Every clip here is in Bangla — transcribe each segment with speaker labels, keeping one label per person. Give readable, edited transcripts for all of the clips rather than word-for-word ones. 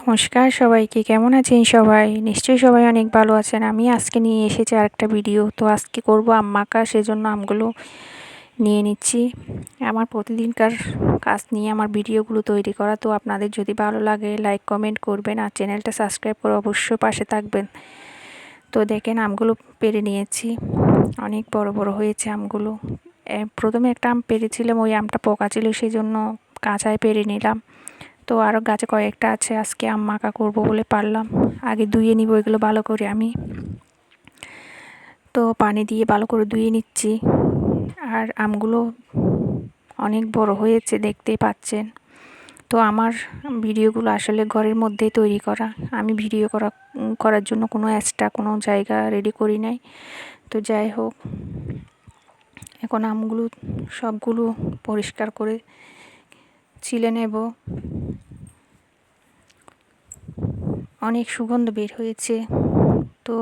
Speaker 1: নমস্কার সবাইকে, কেমন আছেন সবাই? নিশ্চয়ই সবাই অনেক ভালো আছেন। আমি আজকে নিয়ে এসেছি আরেকটা ভিডিও। তো আজকে করব আম মাখা, সেজন্য আমগুলো নিয়ে নিচ্ছি। আমার প্রতিদিনকার কাজ নিয়ে আমার ভিডিওগুলো তৈরি করা। তো আপনাদের যদি ভালো লাগে লাইক কমেন্ট করবেন আর চ্যানেলটা সাবস্ক্রাইব করে অবশ্যই পাশে থাকবেন। তো দেখেন আমগুলো পেড়ে নিয়েছি, অনেক বড় বড় হয়েছে আমগুলো। প্রথমে একটা আম পেড়েছিলাম, ওই আমটা পোকা ছিল, সেই জন্য কাঁচায় পেড়ে নিলাম। তো আরও গাছে কয়েকটা আছে, আজকে আম মাখা করবো বলে পারলাম। আগে ধুয়ে নিব এগুলো ভালো করে আমি। তো পানি দিয়ে ভালো করে ধুয়ে নিচ্ছি। আর আমগুলো অনেক বড় হয়েছে, দেখতেই পাচ্ছেন। তো আমার ভিডিওগুলো আসলে ঘরের মধ্যেই তৈরি করা। আমি ভিডিও করার জন্য কোনো এক্সট্রা কোনো জায়গা রেডি করি নাই। তো যাই হোক, এখন আমগুলো সবগুলো পরিষ্কার করে ছিলে নেব। অনেক সুগন্ধ বের হয়েছে। তো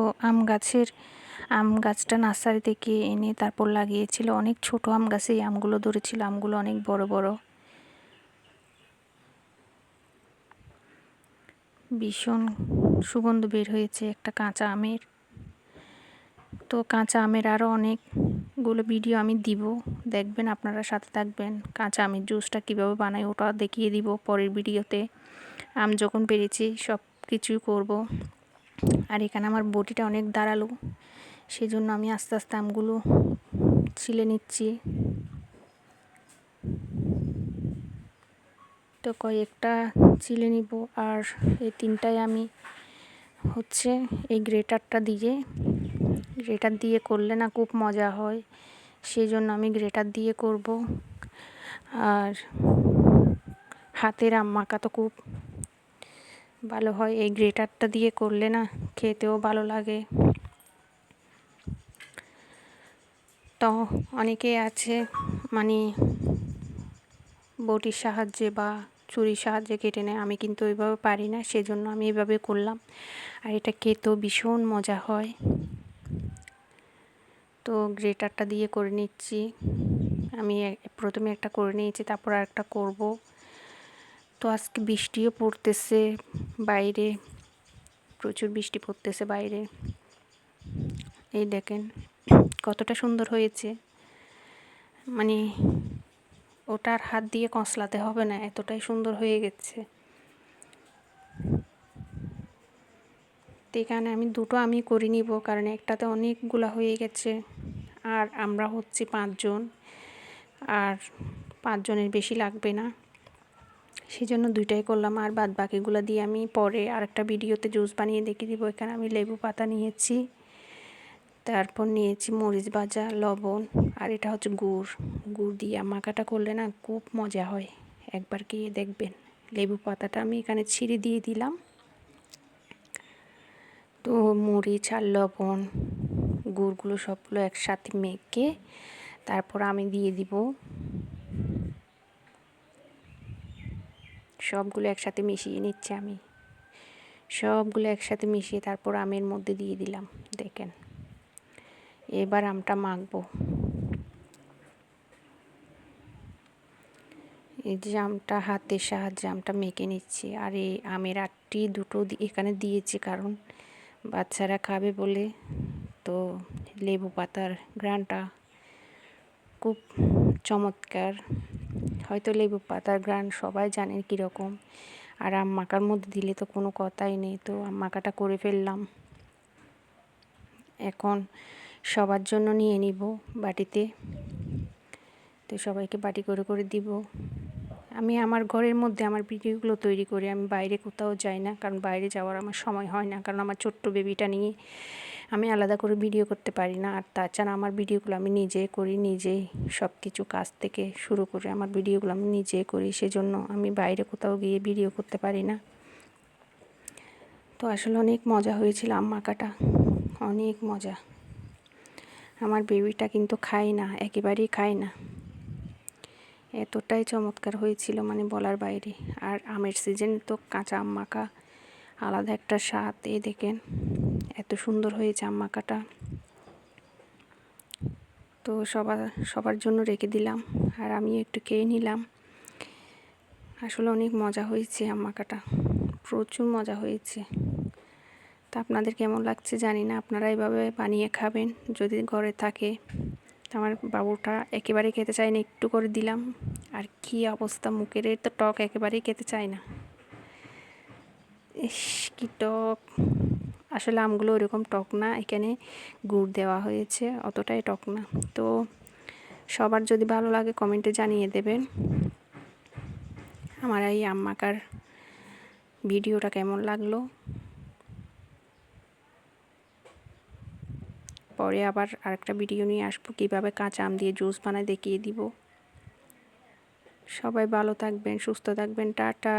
Speaker 1: আম গাছটা নার্সারি থেকে এনে তারপর লাগিয়েছিল। অনেক ছোট আম গাছে এই আমগুলো ধরেছিল। আমগুলো অনেক বড় বড়, ভীষণ সুগন্ধ বের হয়েছে একটা কাঁচা আমের। তো কাঁচা আমের আরও অনেকগুলো ভিডিও আমি দিব, দেখবেন, আপনারা সাথে থাকবেন। কাঁচা আমের জুসটা কীভাবে বানাই ওটা দেখিয়ে দিব পরের ভিডিওতে। আম যখন পেরেছি সব কিছুই করব। আর এখানে আমার বটিটা অনেক ধারালো, সেজন্য আমি আস্তে আস্তে আমগুলো ছিলে নিচ্ছি। তো কয়েকটা ছিলে নিব। আর এই তিনটায় আমি এই গ্রেটার দিয়ে করলে না খুব মজা হয়, সেই জন্য আমি গ্রেটার দিয়ে করব। আর হাতের আম মাখা তো খুব ভালো হয়, এই গ্রেটারটা দিয়ে করলে না খেতেও ভালো লাগে। তো অনেকে আছে মানে বটির সাহায্যে বা ছুরির সাহায্যে কেটে নেয়, আমি কিন্তু ওইভাবে পারি না, সেজন্য আমি এইভাবে করলাম। আর এটা খেতেও ভীষণ মজা হয়। তো গ্রেটারটা দিয়ে করে নিচ্ছি আমি। প্রথমে একটা করে নিয়েছি, তারপর আর একটা করব। তো আজকে বৃষ্টিও পড়তেছে বাইরে, প্রচুর বৃষ্টি পড়তেছে বাইরে। এই দেখেন কতটা সুন্দর হয়েছে, মানে ওটার হাত দিয়ে কসলাতে হবে না, এতটাই সুন্দর হয়ে গেছে। তো এখানে আমি দুটো আমি করে নিব, কারণ একটাতে অনেকগুলা হয়ে গেছে। আর আমরা 5 জন, আর 5 জনের বেশি লাগবে না, সেজন্য দুইটাই করলাম। আর বাদ বাকিগুলো দিয়ে আমি পরে আরেকটা ভিডিওতে জুস বানিয়ে দেখিয়ে দিব। এখানে আমি লেবু পাতা নিয়েছি, তারপর নিয়েছি মরিচ ভাজা, লবণ, আর এটা হচ্ছে গুড় দিয়ে আম মাখাটা করলে না খুব মজা হয়, একবার খেয়ে দেখবেন। লেবু পাতাটা আমি এখানে ছিঁড়ে দিয়ে দিলাম। তো মরিচ আর লবণ, গুড়গুলো সবগুলো একসাথে মেখে তারপর আমি দিয়ে দিব। সবগুলো একসাথে মিশিয়ে নিচ্ছি আমি। সবগুলো একসাথে মিশিয়ে তারপর আমের মধ্যে দিয়ে দিলাম। দেখেন, এবার আমটা মাখবো। এই যে আমটা হাতের সাহায্যে আমটা মেখে নিচ্ছি। আর এই আমের আটটি দুটো এখানে দিয়েছি, কারণ বাচ্চারা খাবে বলে। তো লেবু পাতার ঘ্রাণটা খুব চমৎকার, হয়তো লেবু পাতার ঘ্রাণ সবাই জানেন কীরকম। আর আম মাখার মধ্যে দিলে তো কোনো কথাই নেই। তো আম মাখাটা করে ফেললাম। এখন সবার জন্য নিয়ে নিব বাটিতে। তো সবাইকে বাটি করে করে দিব। আমি আমার ঘরের মধ্যে আমার ভিডিওগুলো তৈরি করি, আমি বাইরে কোথাও যাই না, কারণ বাইরে যাওয়ার আমার সময় হয় না, কারণ আমার ছোট্ট বেবিটা নিয়ে আমি আলাদা করে ভিডিও করতে পারি না। আর তাছাড়া আমার ভিডিওগুলো আমি নিজেই করি, নিজেই সব কিছু কাজ থেকে শুরু করে আমার ভিডিওগুলো আমি নিজেই করি, সেজন্য আমি বাইরে কোথাও গিয়ে ভিডিও করতে পারি না। তো আসলে অনেক মজা হয়েছিল আম মাখাটা, অনেক মজা। আমার বেবিটা কিন্তু খায় না, একেবারেই খায় না, এতটাই চমৎকার হয়েছিল মানে বলার বাইরে। আর আমের সিজন তো কাঁচা আম মাখা আলাদা একটা স্বাদ। এই দেখেন এত সুন্দর হয়েছে আম মাখাটা। তো সবার জন্য রেখে দিলাম, আর আমিও একটু খেয়ে নিলাম। আসলে অনেক মজা হয়েছে আম মাখাটা, প্রচুর মজা হয়েছে। তা আপনাদের কেমন লাগছে জানি না, আপনারা এভাবে বানিয়ে খাবেন যদি ঘরে থাকে। আমার বাবুটা একেবারেই খেতে চায় না, একটু করে দিলাম আর কি অবস্থা মুখের, তো টক একেবারেই খেতে চায় না। ইস কি টক! আসলে আমগুলো ওরকম টক না, এখানে গুড় দেওয়া হয়েছে, অতটাই টক না। তো সবার যদি ভালো লাগে কমেন্টে জানিয়ে দেবেন আমার এই আম মাখার ভিডিওটা কেমন লাগলো। পরে আবার আরেকটা ভিডিও নিয়ে আসবো, কীভাবে কাঁচা আম দিয়ে জুস বানায় দেখিয়ে দিব। সবাই ভালো থাকবেন, সুস্থ থাকবেন, টাটা।